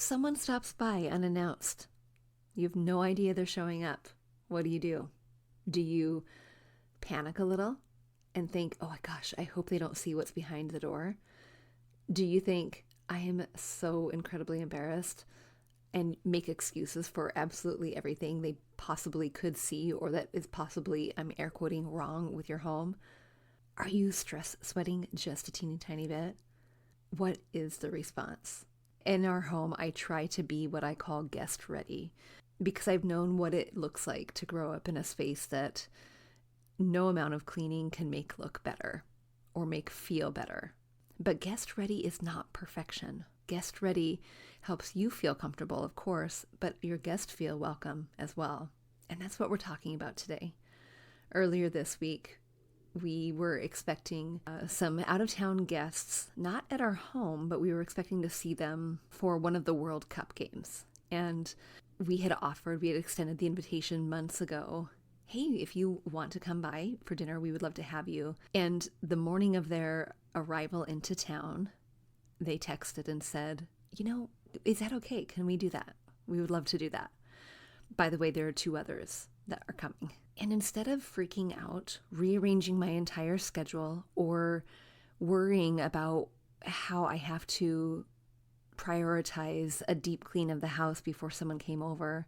Someone stops by unannounced. You have no idea they're showing up. What do? Do you panic a little and think, oh my gosh, I hope they don't see what's behind the door? Do you think, I am so incredibly embarrassed, and make excuses for absolutely everything they possibly could see or that is possibly, I'm air quoting, wrong with your home? Are you stress sweating just a teeny tiny bit? What is the response? In our home, I try to be what I call guest ready, because I've known what it looks like to grow up in a space that no amount of cleaning can make look better or make feel better. But guest ready is not perfection. Guest ready helps you feel comfortable, of course, but your guests feel welcome as well. And that's what we're talking about today. Earlier this week, we were expecting some out-of-town guests, not at our home, but we were expecting to see them for one of the World Cup games. And we had extended the invitation months ago. Hey, if you want to come by for dinner, we would love to have you. And the morning of their arrival into town, they texted and said, is that okay? Can we do that? We would love to do that. By the way, there are 2 others that are coming. And instead of freaking out, rearranging my entire schedule, or worrying about how I have to prioritize a deep clean of the house before someone came over,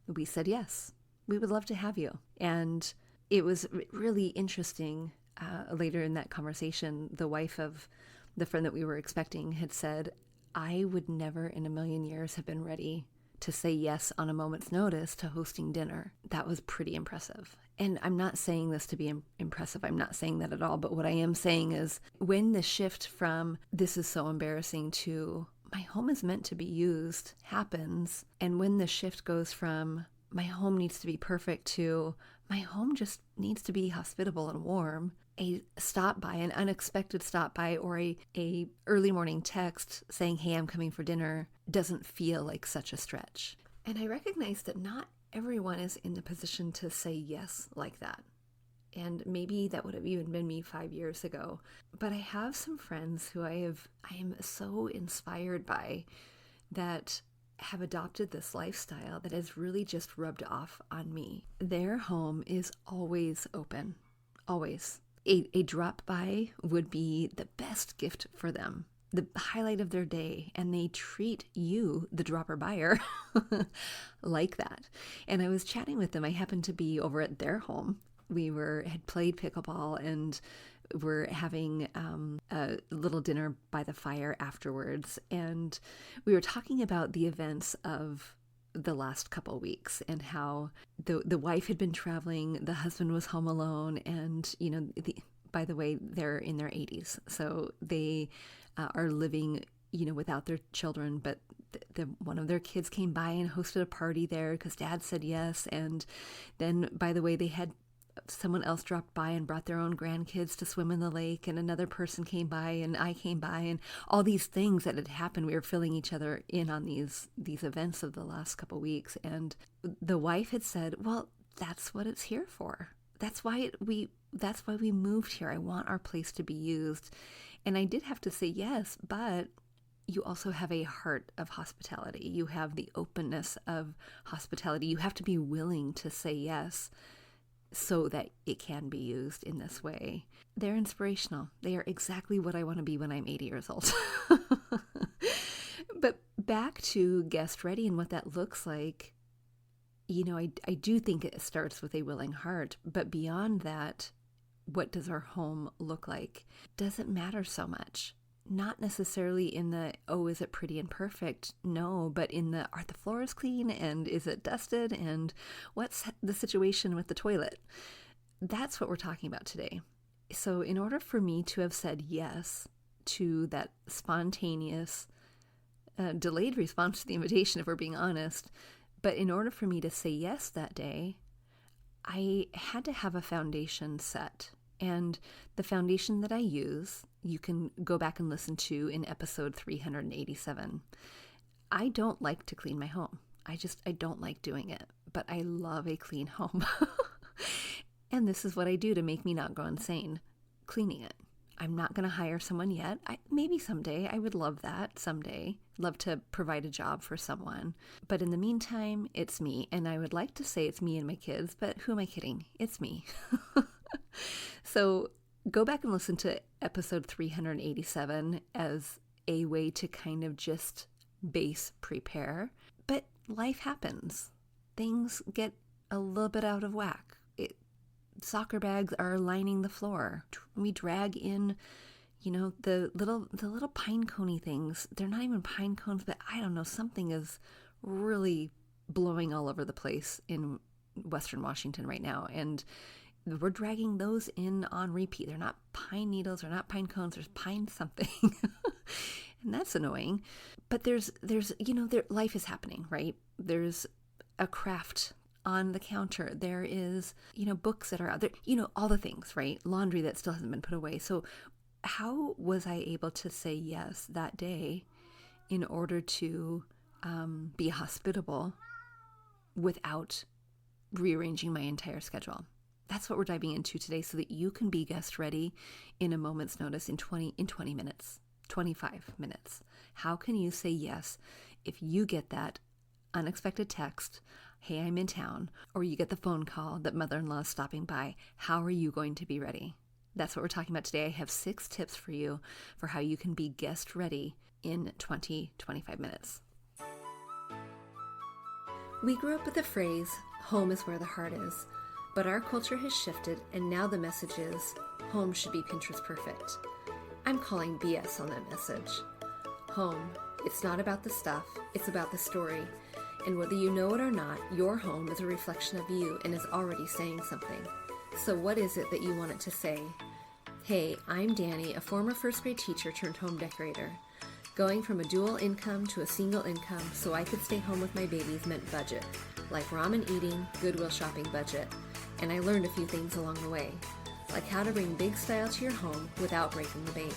we said, yes, we would love to have you. And it was really interesting. Later in that conversation, the wife of the friend that we were expecting had said, I would never in a million years have been ready to say yes on a moment's notice to hosting dinner. That was pretty impressive. And I'm not saying this to be impressive. I'm not saying that at all. But what I am saying is, when the shift from this is so embarrassing to my home is meant to be used happens, and when the shift goes from my home needs to be perfect to my home just needs to be hospitable and warm, a stop by, an unexpected stop by, or a early morning text saying, hey, I'm coming for dinner, doesn't feel like such a stretch. And I recognize that not everyone is in the position to say yes like that. And maybe that would have even been me 5 years ago. But I have some friends who I am so inspired by that have adopted this lifestyle that has really just rubbed off on me. Their home is always open, always. A drop by would be the best gift for them, the highlight of their day, and they treat you, the dropper buyer, like that. And I was chatting with them. I happened to be over at their home. We had played pickleball and were having a little dinner by the fire afterwards. And we were talking about the events of the last couple weeks and how the wife had been traveling, the husband was home alone, and by the way, they're in their 80s, so they are living without their children, but one of their kids came by and hosted a party there because dad said yes. And then, by the way, they had someone else dropped by and brought their own grandkids to swim in the lake, and another person came by and I came by, and all these things that had happened. We were filling each other in on these events of the last couple weeks. And the wife had said, well, that's what it's here for. That's why we moved here. I want our place to be used. And I did have to say yes, but you also have a heart of hospitality. You have the openness of hospitality. You have to be willing to say yes so that it can be used in this way. They're inspirational. They are exactly what I want to be when I'm 80 years old. But back to guest ready and what that looks like, I do think it starts with a willing heart. But beyond that, what does our home look like? Doesn't matter so much. Not necessarily in the, oh, is it pretty and perfect? No, but in the, are the floors clean, and is it dusted, and what's the situation with the toilet? That's what we're talking about today. So in order for me to have said yes to that spontaneous, delayed response to the invitation, if we're being honest, but in order for me to say yes that day, I had to have a foundation set. And the foundation that I use, you can go back and listen to in episode 387. I don't like to clean my home. I don't like doing it, but I love a clean home. And this is what I do to make me not go insane, cleaning it. I'm not going to hire someone yet. Maybe someday. I would love that someday. Love to provide a job for someone. But in the meantime, it's me. And I would like to say it's me and my kids, but who am I kidding? It's me. So go back and listen to episode 387 as a way to kind of just base prepare. But life happens. Things get a little bit out of whack. Soccer bags are lining the floor. We drag in, the little pine coney things. They're not even pine cones, but I don't know, something is really blowing all over the place in Western Washington right now. And we're dragging those in on repeat. They're not pine needles, they're not pine cones, there's pine something. And that's annoying. But there's life is happening, right? There's a craft on the counter. There is, books that are out there, all the things, right? Laundry that still hasn't been put away. So how was I able to say yes that day in order to be hospitable without rearranging my entire schedule? That's what we're diving into today so that you can be guest ready in a moment's notice in 20 minutes, 25 minutes. How can you say yes if you get that unexpected text, hey, I'm in town, or you get the phone call that mother-in-law is stopping by? How are you going to be ready? That's what we're talking about today. I have 6 tips for you for how you can be guest ready in 25 minutes. We grew up with the phrase, home is where the heart is, but our culture has shifted and now the message is, home should be Pinterest perfect. I'm calling BS on that message. Home, it's not about the stuff, it's about the story. And whether you know it or not, your home is a reflection of you and is already saying something. So what is it that you want it to say? Hey, I'm Danny, a former first grade teacher turned home decorator. Going from a dual income to a single income so I could stay home with my babies meant budget, like ramen eating, Goodwill shopping budget. And I learned a few things along the way, like how to bring big style to your home without breaking the bank.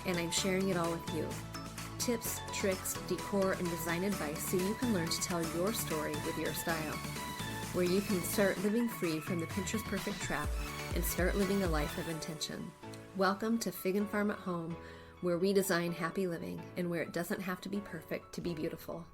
And I'm sharing it all with you. Tips, tricks, decor, and design advice so you can learn to tell your story with your style, where you can start living free from the Pinterest perfect trap and start living a life of intention. Welcome to Fig and Farm at Home, where we design happy living and where it doesn't have to be perfect to be beautiful.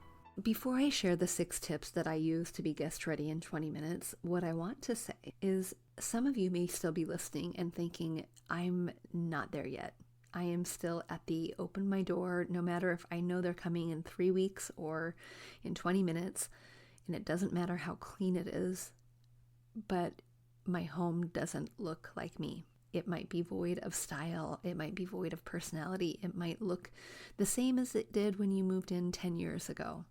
Before I share the 6 tips that I use to be guest ready in 20 minutes, what I want to say is some of you may still be listening and thinking, I'm not there yet. I am still at the open my door, no matter if I know they're coming in 3 weeks or in 20 minutes, and it doesn't matter how clean it is, but my home doesn't look like me. It might be void of style. It might be void of personality. It might look the same as it did when you moved in 10 years ago.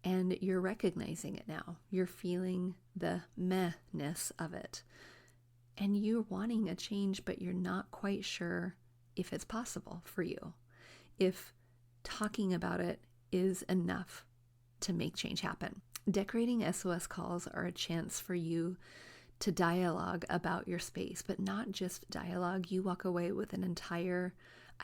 And you're recognizing it now. You're feeling the meh-ness of it. And you're wanting a change, but you're not quite sure if it's possible for you, if talking about it is enough to make change happen. Decorating SOS calls are a chance for you to dialogue about your space, but not just dialogue. You walk away with an entire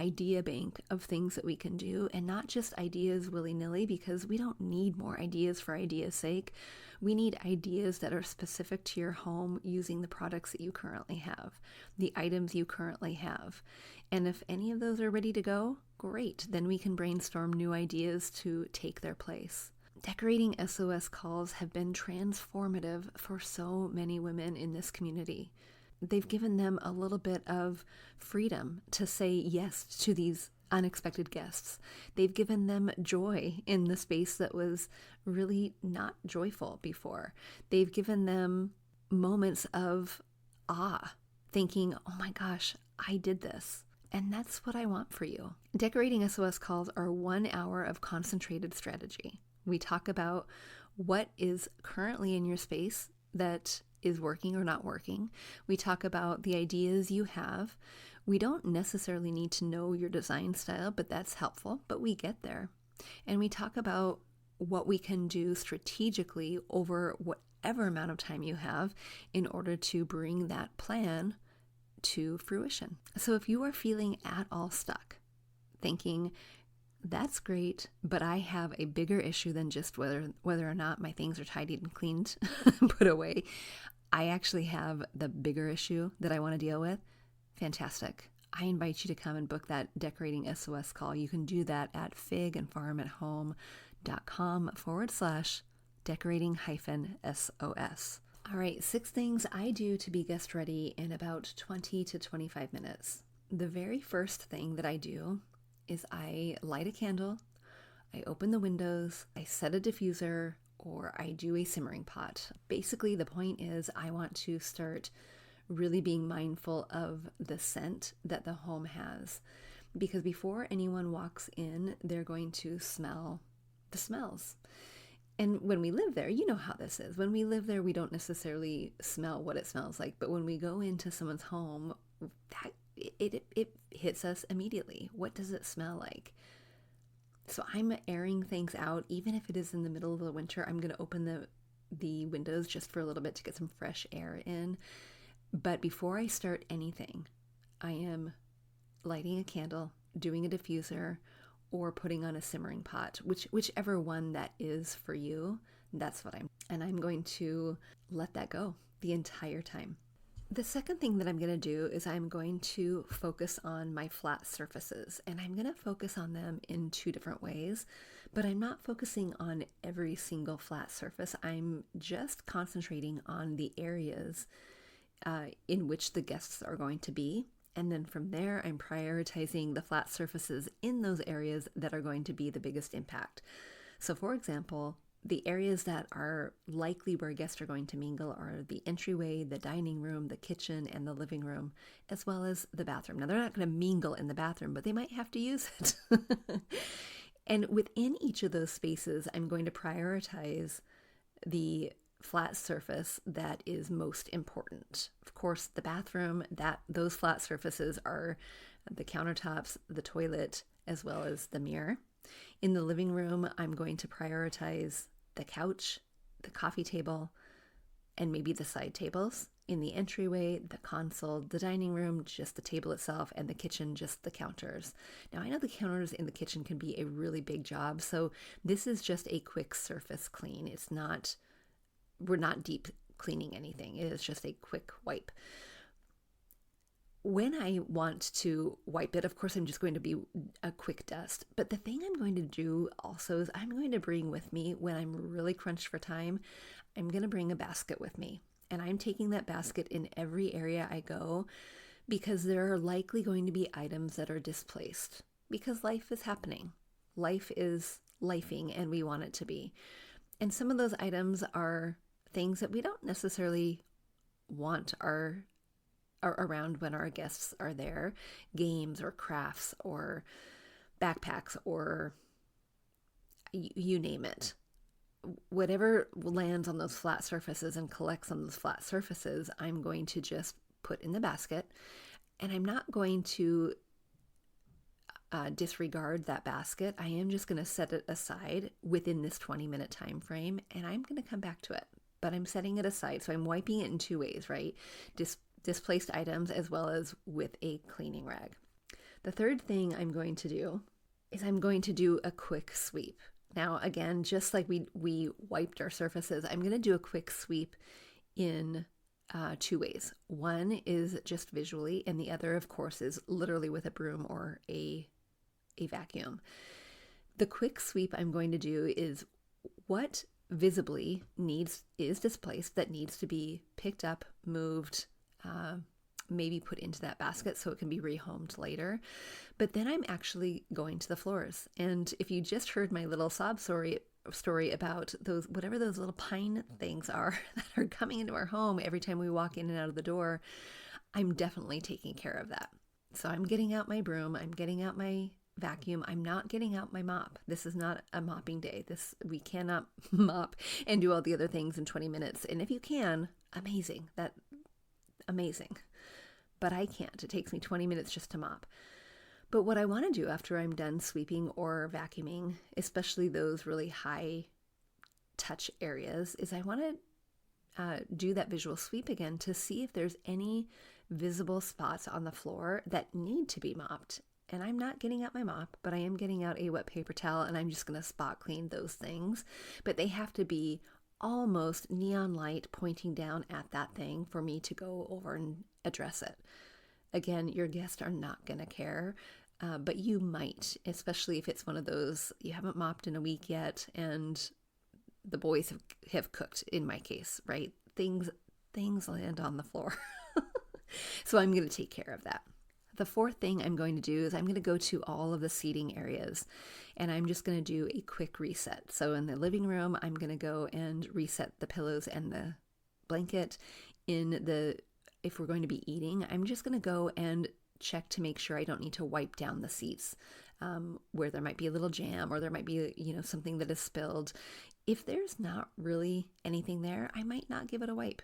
idea bank of things that we can do, and not just ideas willy-nilly, because we don't need more ideas for ideas' sake. We need ideas that are specific to your home using the products that you currently have, the items you currently have. And if any of those are ready to go, great. Then we can brainstorm new ideas to take their place. Decorating SOS calls have been transformative for so many women in this community. They've given them a little bit of freedom to say yes to these unexpected guests. They've given them joy in the space that was really not joyful before. They've given them moments of awe, thinking, oh my gosh, I did this. And that's what I want for you. Decorating SOS calls are 1 hour of concentrated strategy. We talk about what is currently in your space that is working or not working. We talk about the ideas you have. We don't necessarily need to know your design style, but that's helpful, but we get there. And we talk about what we can do strategically over whatever amount of time you have in order to bring that plan to fruition. So if you are feeling at all stuck, thinking, that's great, but I have a bigger issue than just whether or not my things are tidied and cleaned, put away. I actually have the bigger issue that I want to deal with. Fantastic. I invite you to come and book that Decorating SOS call. You can do that at figandfarmathome.com/decorating-SOS. All right, 6 things I do to be guest ready in about 20 to 25 minutes. The very first thing that I do is I light a candle, I open the windows, I set a diffuser, or I do a simmering pot. Basically, the point is I want to start really being mindful of the scent that the home has. Because before anyone walks in, they're going to smell the smells. And when we live there, you know how this is. When we live there, we don't necessarily smell what it smells like. But when we go into someone's home, it hits us immediately. What does it smell like? So I'm airing things out. Even if it is in the middle of the winter, I'm going to open the windows just for a little bit to get some fresh air in. But before I start anything, I am lighting a candle, doing a diffuser, or putting on a simmering pot, whichever one that is for you, that's what I'm going to let that go the entire time. The second thing that I'm going to do is I'm going to focus on my flat surfaces, and I'm going to focus on them in 2 different ways, but I'm not focusing on every single flat surface. I'm just concentrating on the areas in which the guests are going to be. And then from there, I'm prioritizing the flat surfaces in those areas that are going to be the biggest impact. So for example, the areas that are likely where guests are going to mingle are the entryway, the dining room, the kitchen, and the living room, as well as the bathroom. Now, they're not going to mingle in the bathroom, but they might have to use it. And within each of those spaces, I'm going to prioritize the flat surface that is most important. Of course, the bathroom, those flat surfaces are the countertops, the toilet, as well as the mirror. In the living room, I'm going to prioritize the couch, the coffee table, and maybe the side tables. In the entryway, the console, the dining room, just the table itself, and the kitchen, just the counters. Now, I know the counters in the kitchen can be a really big job, so this is just a quick surface clean. We're not deep cleaning anything. It is just a quick wipe. When I want to wipe it, of course, I'm just going to be a quick dust. But the thing I'm going to do also is I'm going to bring with me, when I'm really crunched for time, I'm going to bring a basket with me. And I'm taking that basket in every area I go, because there are likely going to be items that are displaced, because life is happening. Life is lifing, and we want it to be. And some of those items are things that we don't necessarily want are around when our guests are there. Games or crafts or backpacks or you name it. Whatever lands on those flat surfaces and collects on those flat surfaces, I'm going to just put in the basket, and I'm not going to disregard that basket. I am just going to set it aside within this 20-minute time frame, and I'm going to come back to it. But I'm setting it aside. So I'm wiping it in 2 ways, right? Displaced items as well as with a cleaning rag. The third thing I'm going to do is I'm going to do a quick sweep. Now, again, just like we wiped our surfaces, I'm going to do a quick sweep in 2 ways. One is just visually, and the other, of course, is literally with a broom or a vacuum. The quick sweep I'm going to do is what visibly is displaced that needs to be picked up, moved, maybe put into that basket so it can be rehomed later. But then I'm actually going to the floors. And if you just heard my little sob story about those, whatever those little pine things are that are coming into our home every time we walk in and out of the door, I'm definitely taking care of that. So I'm getting out my broom, I'm getting out my vacuum. I'm not getting out my mop. This is not a mopping day. We cannot mop and do all the other things in 20 minutes. And if you can, amazing. Amazing. But I can't. It takes me 20 minutes just to mop. But what I want to do after I'm done sweeping or vacuuming, especially those really high touch areas, is I want to do that visual sweep again to see if there's any visible spots on the floor that need to be mopped. And I'm not getting out my mop, but I am getting out a wet paper towel, and I'm just going to spot clean those things. But they have to be almost neon light pointing down at that thing for me to go over and address it. Again, your guests are not going to care, but you might, especially if it's one of those you haven't mopped in a week yet and the boys have cooked, in my case, right? Things land on the floor. So I'm going to take care of that. The fourth thing I'm going to do is I'm going to go to all of the seating areas and I'm just going to do a quick reset. So in the living room, I'm going to go and reset the pillows and the blanket. If we're going to be eating, I'm just going to go and check to make sure I don't need to wipe down the seats where there might be a little jam or there might be, something that is spilled. If there's not really anything there, I might not give it a wipe.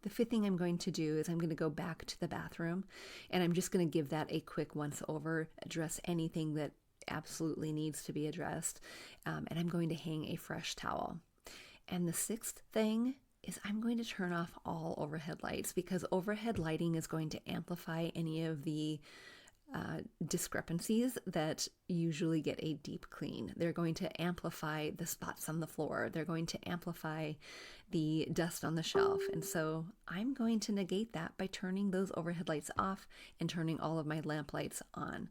The fifth thing I'm going to do is I'm going to go back to the bathroom and I'm just going to give that a quick once over, address anything that absolutely needs to be addressed, and I'm going to hang a fresh towel. And the sixth thing is I'm going to turn off all overhead lights because overhead lighting is going to amplify any of the discrepancies that usually get a deep clean. They're going to amplify the spots on the floor. They're going to amplify the dust on the shelf. And so I'm going to negate that by turning those overhead lights off and turning all of my lamp lights on.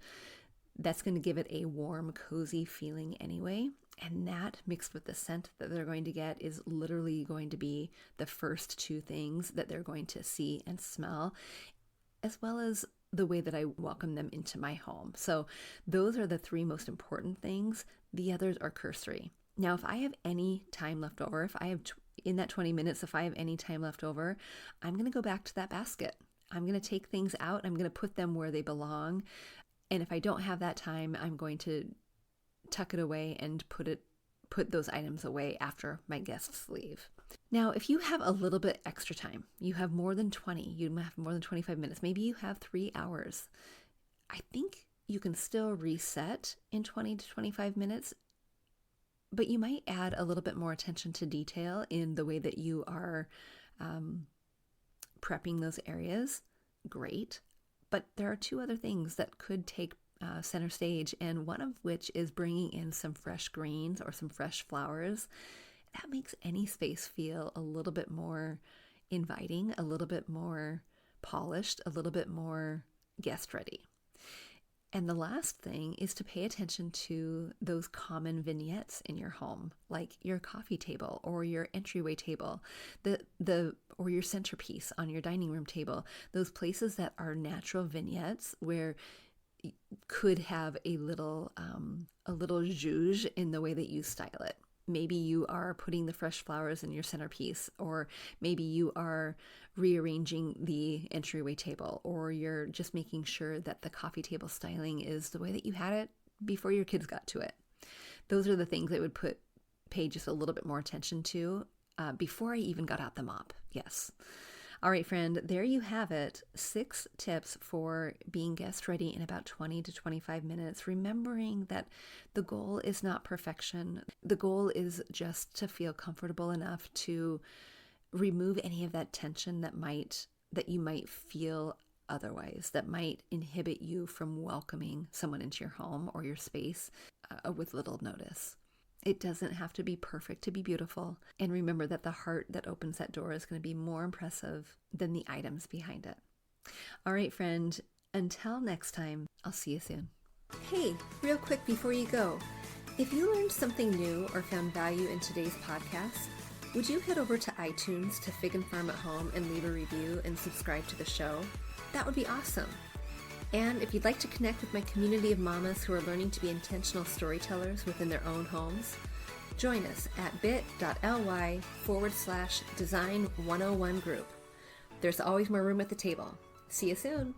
That's going to give it a warm, cozy feeling anyway. And that mixed with the scent that they're going to get is literally going to be the first two things that they're going to see and smell, as well as the way that I welcome them into my home. So those are the three most important things. The others are cursory. Now, if I have any time left over, in that 20 minutes, if I have any time left over, I'm going to go back to that basket. I'm going to take things out. I'm going to put them where they belong. And if I don't have that time, I'm going to tuck it away and put those items away after my guests leave. Now, if you have a little bit extra time, you have more than 20, you have more than 25 minutes, maybe you have 3 hours, I think you can still reset in 20 to 25 minutes, but you might add a little bit more attention to detail in the way that you are prepping those areas. Great. But there are two other things that could take center stage, and one of which is bringing in some fresh greens or some fresh flowers. That makes any space feel a little bit more inviting, a little bit more polished, a little bit more guest ready. And the last thing is to pay attention to those common vignettes in your home, like your coffee table or your entryway table, or your centerpiece on your dining room table. Those places that are natural vignettes where you could have a little zhuzh in the way that you style it. Maybe you are putting the fresh flowers in your centerpiece, or maybe you are rearranging the entryway table, or you're just making sure that the coffee table styling is the way that you had it before your kids got to it. Those are the things I would pay just a little bit more attention to before I even got out the mop. Yes. All right, friend, there you have it. 6 tips for being guest ready in about 20 to 25 minutes. Remembering that the goal is not perfection. The goal is just to feel comfortable enough to remove any of that tension that you might feel otherwise, that might inhibit you from welcoming someone into your home or your space with little notice. It doesn't have to be perfect to be beautiful. And remember that the heart that opens that door is going to be more impressive than the items behind it. All right, friend, until next time, I'll see you soon. Hey, real quick before you go, if you learned something new or found value in today's podcast, would you head over to iTunes to Fig and Farm at Home and leave a review and subscribe to the show? That would be awesome. And if you'd like to connect with my community of mamas who are learning to be intentional storytellers within their own homes, join us at bit.ly/design101 group. There's always more room at the table. See you soon.